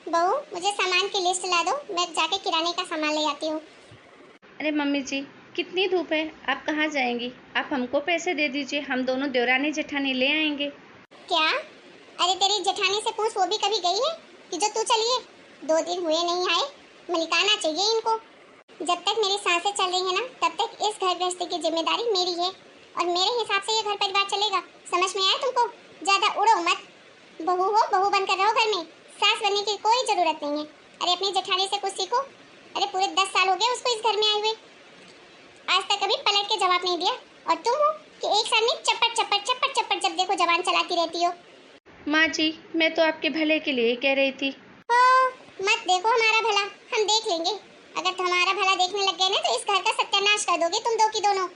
बहू, मुझे सामान की लिस्ट ला दो, मैं जाके किराने का सामान ले आती हूँ। अरे मम्मी जी, कितनी धूप है, आप कहाँ जाएंगी? आप हमको पैसे दे दीजिए, हम दोनों देवरानी जेठानी ले आएंगे। क्या? अरे तेरी जेठानी से पूछ, वो भी कभी गई है कि जो तू चलिए? 2 दिन हुए नहीं आए, मलिकाना चाहिए इनको। जब तक मेरी सांसें चल रही है ना, तब तक इस घर गृहस्थी की जिम्मेदारी मेरी है और मेरे हिसाब से ये घर परिवार चलेगा। समझ में आया तुमको? ज्यादा उड़ो मत। बहू हो, बहू बनकर रहो घर में, सास बनने की कोई जरूरत नहीं है। अरे अपनी जेठानी से कुछ सीखो। अरे पूरे 10 साल हो गए उसको इस घर में आए हुए, आज तक कभी पलट के जवाब नहीं दिया। और तुम हो कि एक साल में चप्पट चप्पट चप्पट चप्पट जब देखो जबान चलाती रहती हो। माँ जी, मैं तो आपके भले के लिए ही कह रही थी। ओ, मत देखो हमारा भला, हम देख लेंगे। अगर तुम्हारा भला देखने लग गए ना तो इस घर का सत्यानाश कर दोगे तुम दो की दोनों।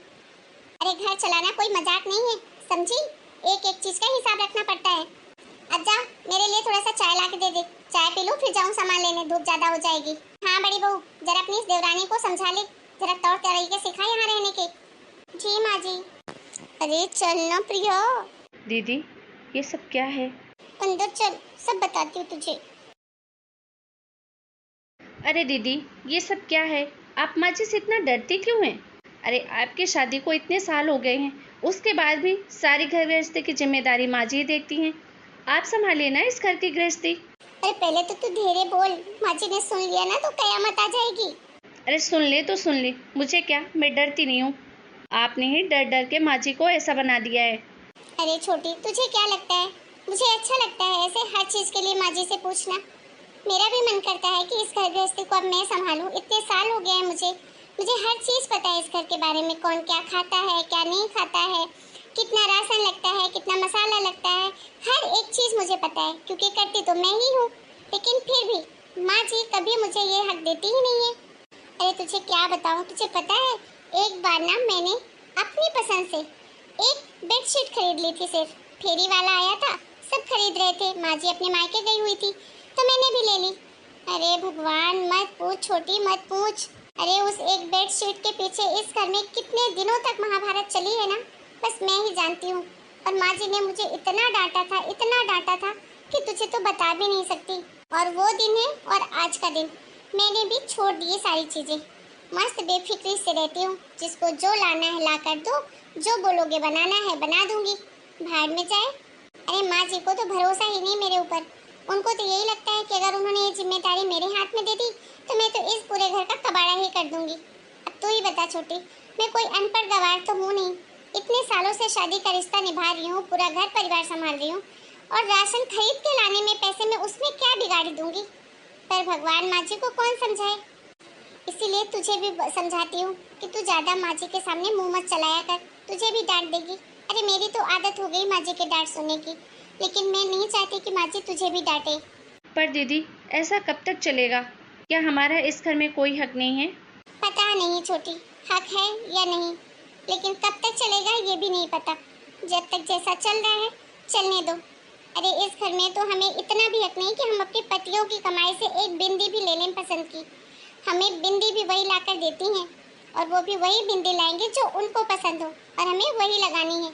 अरे घर चलाना कोई मजाक नहीं है, समझी? एक एक चीज का हिसाब रखना पड़ता है। अच्छा, मेरे लिए थोड़ा सा चाय ला के दे दे, चाय पी लूं फिर जाऊं सामान लेने, धूप ज्यादा हो जाएगी। हाँ बड़ी बहू, जरा अपनी इस देवरानी को समझा ले, जरा तौर तरीके सिखा यहाँ रहने के। जी माँ जी। अरे चलना प्रिया। दीदी, ये सब क्या है? अंदर चल, सब बताती हूँ तुझे। अरे दीदी, ये सब क्या है? आप माँ जी से इतना डरती क्यों हैं? अरे आपकी शादी को इतने साल हो गए हैं, उसके बाद भी सारी घर गृहस्थी की जिम्मेदारी माँ जी देखती हैं। आप संभालिए ना इस घर की गृहस्थी। अरे पहले तो तू धीरे बोल, माँ जी ने सुन लिया ना तो कयामत आ जाएगी। अरे सुन ले तो सुन ले, मुझे क्या, मैं डरती नहीं हूँ। आपने ही डर डर के माँ जी को ऐसा बना दिया है। अरे छोटी, तुझे क्या लगता है मुझे अच्छा लगता है ऐसे हर चीज के लिए माँ जी से पूछना? मेरा भी मन करता है कि इस घर गृहस्थी को अब मैं संभालूं। इतने साल हो गए हैं मुझे मुझे हर चीज पता है इस घर के बारे में, कौन क्या खाता है क्या नहीं खाता है, कितना राशन लगता है, कितना मसाला लगता है, हर एक चीज मुझे पता है क्योंकि करती तो मैं ही हूँ। लेकिन फिर भी माँ जी कभी मुझे ये हक देती ही नहीं है। अरे तुझे क्या बताऊँ, तुझे पता है एक बार ना मैंने अपनी पसंद से एक बेडशीट खरीद ली थी। सिर्फ फेरी वाला आया था, सब खरीद रहे थे, माँ जी अपने मायके गई हुई थी तो मैंने भी ले ली। अरे भगवान मत पूछ छोटी, मत पूछ। अरे उस एक बेडशीट के पीछे इस घर में कितने दिनों तक महाभारत चली है ना, बस मैं ही जानती हूँ। और माँ जी ने मुझे इतना डांटा था, इतना डांटा था कि तुझे तो बता भी नहीं सकती। और वो दिन है और आज का दिन, मैंने भी छोड़ दी सारी चीजें। मस्त बेफिक्री से रहती हूँ, जिसको जो लाना है ला कर दो, जो बोलोगे बनाना है बना दूंगी, भाड़ में जाए। अरे माँ जी को तो भरोसा ही नहीं मेरे ऊपर, उनको तो यही लगता है कि अगर उन्होंने ये जिम्मेदारी मेरे हाथ में दे दी तो मैं तो इस पूरे घर का कबाड़ा ही कर दूंगी। अब तू ही बता छोटी, मैं कोई अनपढ़ गवार तो हूँ नहीं, इतने सालों से शादी का रिश्ता निभा रही हूँ, पूरा घर परिवार संभाल रही हूँ और राशन खरीद के लाने में पैसे में उसमें क्या बिगाड़ी दूंगी? पर भगवान माँ जी को कौन समझाए, इसीलिए तुझे भी समझाती हूँ कि तू ज्यादा माँ जी के सामने मुंह मत चलाया कर, तुझे भी डांट देगी। अरे मेरी तो आदत हो गई माँ जी के डांट सुनने की, लेकिन मैं नहीं चाहती कि माँ जी तुझे भी डांटे। पर दीदी, ऐसा कब तक चलेगा? क्या हमारा इस घर में कोई हक नहीं है? पता नहीं छोटी, हक है या नहीं, लेकिन कब तक चलेगा ये भी नहीं पता। जब तक जैसा चल रहा है चलने दो। अरे इस घर में तो हमें इतना भी हक नहीं कि हम अपने पतियों की कमाई से एक बिंदी भी ले लें पसंद की। हमें बिंदी भी वही लाकर देती हैं और वो भी वही बिंदी लाएंगे जो उनको पसंद हो और हमें वही लगानी है।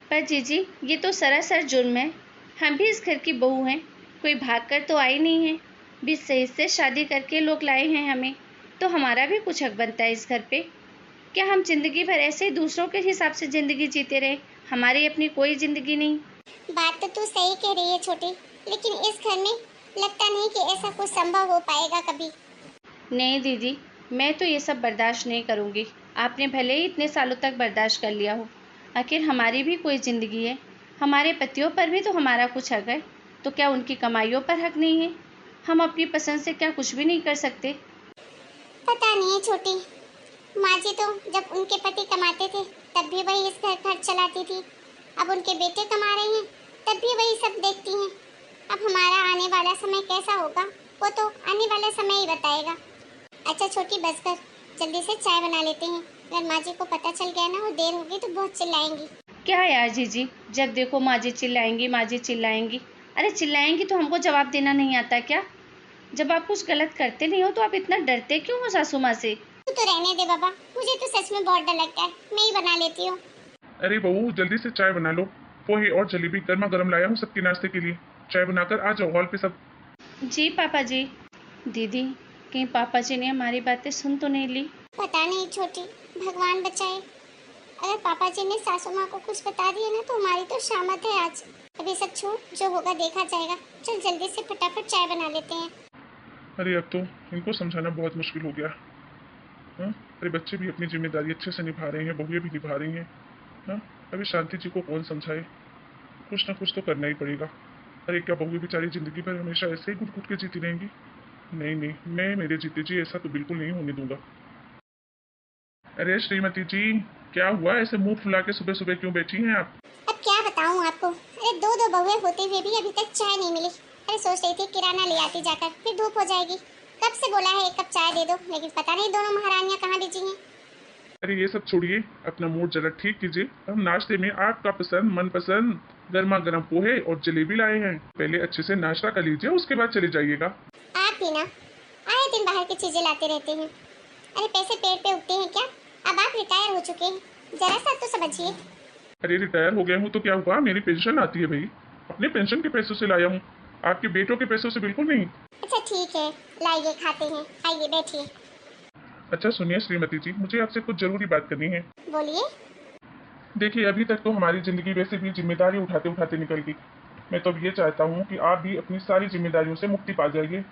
पर जीजी, ये तो सरासर जुर्म है। हम भी इस घर की बहू हैं, कोई भाग कर तो आई नहीं है। भी सही से शादी करके लोग लाए हैं हमें, तो हमारा भी कुछ हक बनता है इस घर पे। क्या हम जिंदगी भर ऐसे ही दूसरों के हिसाब से जिंदगी जीते रहे? हमारी अपनी कोई जिंदगी नहीं। बात तो तू सही कह रही है छोटी, लेकिन इस घर में लगता नहीं कि ऐसा कुछ संभव हो पाएगा कभी। नहीं दीदी, मैं तो ये सब बर्दाश्त नहीं करूँगी। आपने भले ही इतने सालों तक बर्दाश्त कर लिया हो, आखिर हमारी भी कोई ज़िंदगी है। हमारे पतियों पर भी तो हमारा कुछ हक है, तो क्या उनकी कमाइयों पर हक नहीं है? हम अपनी पसंद से क्या कुछ भी नहीं कर सकते? पता नहीं छोटी, माँ जी तो जब उनके पति कमाते थे तब भी वही इस घर खर्च चलाती थी, अब उनके बेटे कमा रहे हैं तब भी वही सब देखती हैं। अब हमारा आने वाला समय कैसा होगा वो तो आने वाला समय ही बताएगा। अच्छा छोटी बस कर, जल्दी से चाय बना लेते हैं, अगर माँ जी को पता चल गया ना और देर होगी तो बहुत चिल्लाएंगी। क्या यार जीजी, जब देखो माँ जी चिल्लाएंगी, माँ जी चिल्लाएंगी। अरे चिल्लाएंगी तो हमको जवाब देना नहीं आता क्या? जब आप कुछ गलत करते नहीं हो तो आप इतना डरते क्यों हो सासू माँ से? तू तो रहने दे बाबा, मुझे तो सच में बहुत डर लगता है, मैं ही बना लेती हूँ। अरे बहू, जल्दी से चाय बना लो। पोहे और जलेबी गर्मा गर्म लाया हूँ सबके नाश्ते के लिए। चाय बनाकर आ जाओ हॉल पे सब। जी पापा जी। दीदी, कहीं पापा जी ने हमारी बातें सुन तो नहीं ली? पता नहीं छोटी, भगवान बचाए। अगर पापा जी ने सासू माँ को कुछ बता दिया ना तो हमारी तो शामत है आज। अभी सब छोड़, जो होगा देखा जाएगा। चल जल्दी से फटाफट चाय बना लेते हैं। अरे अब तो इनको समझाना बहुत मुश्किल हो गया। हाँ, अरे बच्चे भी अपनी जिम्मेदारी अच्छे से निभा रहे हैं, बहुएं भी निभा रही हैं। हाँ, अभी शांति जी को कौन समझाए? कुछ ना कुछ तो करना ही पड़ेगा। अरे क्या बहुएं बेचारी जिंदगी भर हमेशा ऐसे ही घुट घुट के जीती रहेंगी? नहीं नहीं, मैं मेरे जीते जी ऐसा तो बिल्कुल नहीं होने दूंगा। अरे श्रीमती जी, क्या हुआ? ऐसे मुंह फुला के सुबह सुबह क्यों बैठी हैं आप? अब क्या बताऊं आपको, अरे दो दो बहुएं होते हुए भी अभी तक चाय नहीं मिली। अरे सोच रही थी किराना ले आती जाकर, फिर धूप हो जाएगी। कब से बोला है एक कप चाय दे दो, लेकिन पता नहीं दोनों महारानियां कहाँ बिजी हैं। अरे ये सब छोड़िए, अपना मूड जरा ठीक कीजिए। हम नाश्ते में आपका पसंद मनपसंद गर्मा गर्म पोहे और जलेबी लाए हैं। पहले अच्छे से नाश्ता कर लीजिए, उसके बाद चले जाइएगा। आप भी ना आए दिन बाहर की चीजें लाते रहते हैं। अरे पैसे पेड़ पे उगते हैं क्या? अब आप रिटायर हो चुके हैं, जरा सा तो समझिए। अरे रिटायर हो गया हूँ तो क्या हुआ? मेरी पेंशन आती है भाई, अपने पेंशन के पैसों से लाया हूँ, आपके बेटों के पैसों से बिल्कुल नहीं। अच्छा ठीक है, लाइए खाते हैं, आइए बैठिए। अच्छा सुनिए श्रीमती जी, मुझे आपसे कुछ जरूरी बात करनी है। बोलिए। देखिए अभी तक तो हमारी जिंदगी वैसे भी जिम्मेदारी उठाते उठाते निकल गई। मैं तो अब ये चाहता हूँ कि आप भी अपनी सारी जिम्मेदारियों से मुक्ति पा जाइए।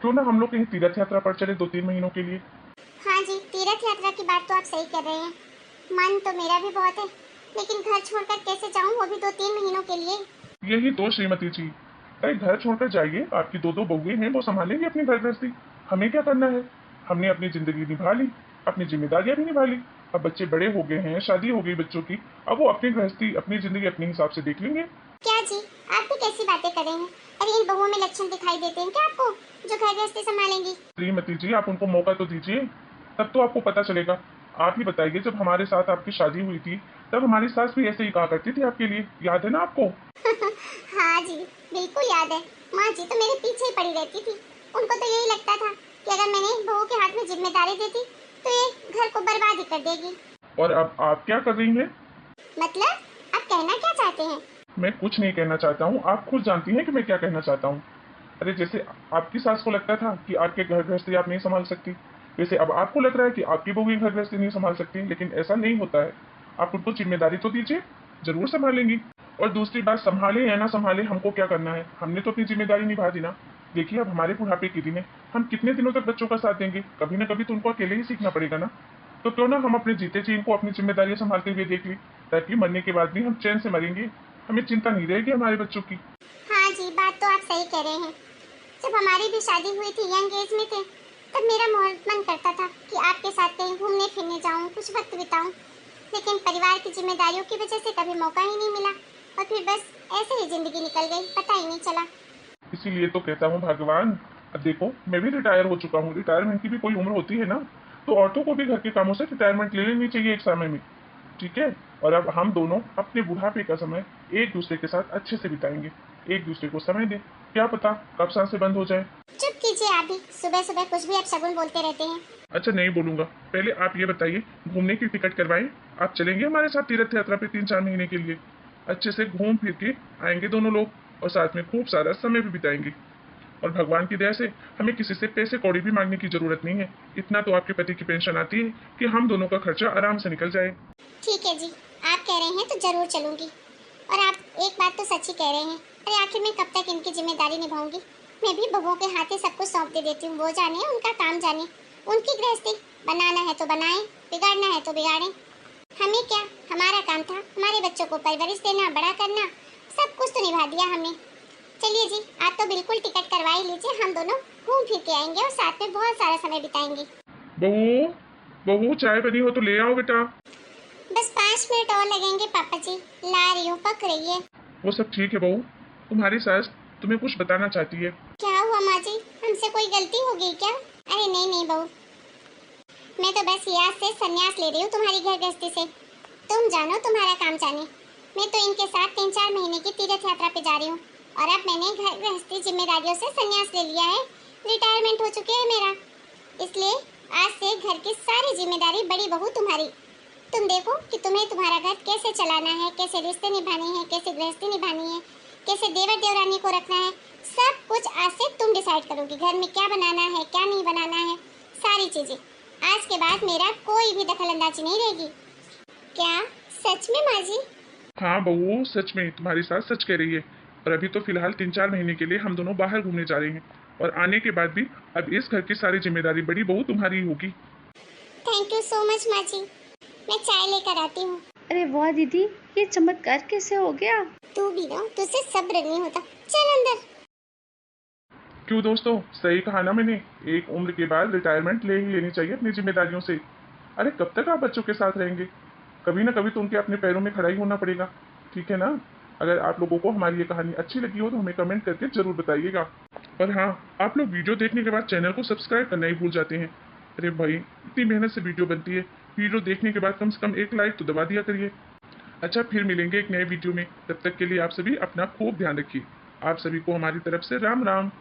क्यों ना हम लोग कहीं तीर्थ यात्रा पर चले 2-3 महीनों के लिए। हाँ जी, तीर्थ यात्रा की बात तो आप सही कर रहे हैं। मन तो मेरा भी बहुत है, लेकिन घर छोड़कर कैसे जाऊँ, वो भी 2-3 महीनों के लिए। यही तो श्रीमती जी, अरे घर छोड़कर जाइए, आपकी 2-2 बहुएं हैं, वो संभालेंगी अपनी घर गृहस्थी। हमें क्या करना है? हमने अपनी जिंदगी निभा ली, अपनी जिम्मेदारियां भी निभा ली। अब बच्चे बड़े हो गए हैं, शादी हो गई बच्चों की, अब वो अपनी गृहस्थी अपनी जिंदगी अपने हिसाब से देख लेंगे। क्या जी, आप भी कैसी बातें कर रहे हैं? अरे इन बहुओं में लक्षण दिखाई देते हैं क्या आपको, जो घर गृहस्थी संभालेंगी? श्रीमती जी आप उनको मौका तो दीजिए, तब तो आपको पता चलेगा। आप ही बताइए, जब हमारे साथ आपकी शादी हुई थी तब हमारी सास भी ऐसे ही कहा करती थी आपके लिए, याद है ना आपको? हाँ जी, बिल्कुल याद है। माँ जी तो मेरे पीछे ही पड़ी रहती थी। उनको तो यही लगता था कि अगर मैंने बहू के हाथ में जिम्मेदारी दे दी तो ये घर को बर्बाद ही कर देगी। और अब आप क्या कर रही हैं? मतलब आप कहना क्या चाहते हैं? मैं कुछ नहीं कहना चाहता हूँ, आप खुद जानती हैं कि मैं क्या कहना चाहता हूँ। अरे जैसे आपकी सास को लगता था कि आपके घर गृहस्थी आप नहीं संभाल सकती, वैसे अब आपको लग रहा है कि आपकी बहू घर गृहस्थी नहीं संभाल सकती, लेकिन ऐसा नहीं होता है। आप उनको जिम्मेदारी तो दीजिए, जरूर संभालेंगी। और दूसरी बात, संभाले या ना संभाले हमको क्या करना है, हमने तो अपनी जिम्मेदारी निभा दी ना। देखिए अब हमारे बुढ़ापे की दिन है, हम कितने दिनों तक बच्चों का साथ देंगे? कभी ना कभी तो उनको अकेले ही सीखना पड़ेगा ना। तो क्यों ना हम अपने जीते जी इनको अपनी जिम्मेदारियां संभालते हुए देख ली, ताकि मरने के बाद भी हम चैन से मरेंगे, हमें चिंता नहीं रहेगी हमारे बच्चों की। हाँ जी, बात तो आप सही कह रहे हैं। जब हमारी भी शादी हुई थी, यंग एज में थे, तब मेरा मन करता था कि आपके साथ कहीं घूमने फिरने जाऊं, कुछ वक्त बिताऊं, लेकिन परिवार की जिम्मेदारियों की वजह से कभी मौका ही नहीं मिला और फिर बस ऐसे ही जिंदगी निकल गई, पता ही नहीं चला। इसीलिए तो कहता हूँ भगवान, अब देखो मैं भी रिटायर हो चुका हूँ, रिटायरमेंट की भी कोई उम्र होती है ना, तो औरतों को भी घर के कामों से रिटायरमेंट ले लेनी चाहिए एक समय में, ठीक है? और अब हम दोनों अपने बुढ़ापे का समय एक दूसरे के साथ अच्छे से बिताएंगे, एक दूसरे को समय दें, क्या पता कब सांसें बंद हो जाए। चुप कीजिए आप भी, सुबह सुबह कुछ भी आप शगुन बोलते रहते हैं। अच्छा नहीं बोलूंगा, पहले आप ये बताइए, घूमने की टिकट करवाएं, आप चलेंगे हमारे साथ तीर्थ यात्रा पे 3-4 महीने के लिए? अच्छे से घूम फिर के आएंगे दोनों लोग और साथ में खूब सारा समय भी बिताएंगे। और भगवान की दया से हमें किसी से पैसे कौड़ी भी मांगने की जरूरत नहीं है, इतना तो आपके पति की पेंशन आती है कि हम दोनों का खर्चा आराम से निकल जाए। ठीक है जी, आप कह रहे हैं तो जरूर चलूंगी। और आप एक बात तो सच्ची कह रहे हैं, अरे आखिर मैं कब तक इनकी जिम्मेदारी निभाऊंगी? मैं भी बहूओं के हाथे सब कुछ सौंप दे देती हूँ, वो जाने उनका काम जाने, उनकी गृहस्थी, बनाना है तो बनाएं, बिगाड़ना है तो बिगाड़ें। हमें क्या, हमारा काम था हमारे बच्चों को परवरिश देना, बड़ा करना, सब कुछ तो निभा दिया हमने। चलिए जी, आप तो बिल्कुल टिकट करवा ही लीजिए, हम दोनों घूम फिर के आएंगे और साथ में बहुत सारा समय बिताएंगे। बहू बहू, चाय बनी हो तो ले आओ बेटा। बस 5 मिनट और लगेंगे पापा जी, ला रही हूँ, पक रही है। वो सब ठीक है बहू, तुम्हारी सास तुम्हें कुछ बताना चाहती है। क्या हुआ माँ जी, हमसे कोई गलती हो गई क्या? अरे नहीं नहीं बहू, मैं तो बस यहाँ से संन्यास ले रही हूँ तुम्हारी घर गृहस्थी से। तुम जानो तुम्हारा काम जाने। मैं तो इनके साथ 3-4 महीने की तीर्थ यात्रा पे जा रही हूँ और अब मैंने घर गृहस्थी जिम्मेदारियों से संन्यास ले लिया है, रिटायरमेंट हो चुके है मेरा। इसलिए आज से घर की सारी जिम्मेदारी बड़ी बहू तुम्हारी। तुम देखो कि तुम्हें तुम्हारा घर कैसे चलाना है, कैसे रिश्ते निभाने हैं, कैसे गृहस्थी निभानी है, कैसे देवर देवरानी को रखना है, सब कुछ आज से तुम डिसाइड करोगी। घर में क्या बनाना है, क्या नहीं बनाना है, सारी चीजें। आज के बाद मेरा कोई भी दखल अंदाजी नहीं रहेगी। क्या सच में माँ जी? हाँ बहू, सच में तुम्हारी सास सच कह रही है। और अभी तो फिलहाल 3-4 महीने के लिए हम दोनों बाहर घूमने जा रहे हैं, और आने के बाद भी अब इस घर की सारी जिम्मेदारी बड़ी बहू तुम्हारी होगी। थैंक यू सो मच माँ जी। मैं चाय लेकर आती हूँ। अरे वाह दीदी, ये चमत्कार कैसे हो गया? तू भी ना, तुझसे सब्र नहीं होता। चल अंदर। क्यों दोस्तों, सही कहा ना मैंने, एक उम्र के बाद रिटायरमेंट ले ही लेनी चाहिए अपनी जिम्मेदारियों से। अरे कब तक आप बच्चों के साथ रहेंगे? कभी ना कभी तो उनके अपने पैरों में खड़ा ही होना पड़ेगा, ठीक है ना? अगर आप लोगों को हमारी ये कहानी अच्छी लगी हो तो हमें कमेंट करके जरूर बताइएगा। और हाँ, आप लोग वीडियो देखने के बाद चैनल को सब्सक्राइब करना ही भूल जाते हैं। अरे भाई, इतनी मेहनत से वीडियो बनती है, वीडियो देखने के बाद कम से कम एक लाइक तो दबा दिया करिए। अच्छा, फिर मिलेंगे एक नए वीडियो में। तब तक के लिए आप सभी अपना खूब ध्यान रखिए। आप सभी को हमारी तरफ से राम राम।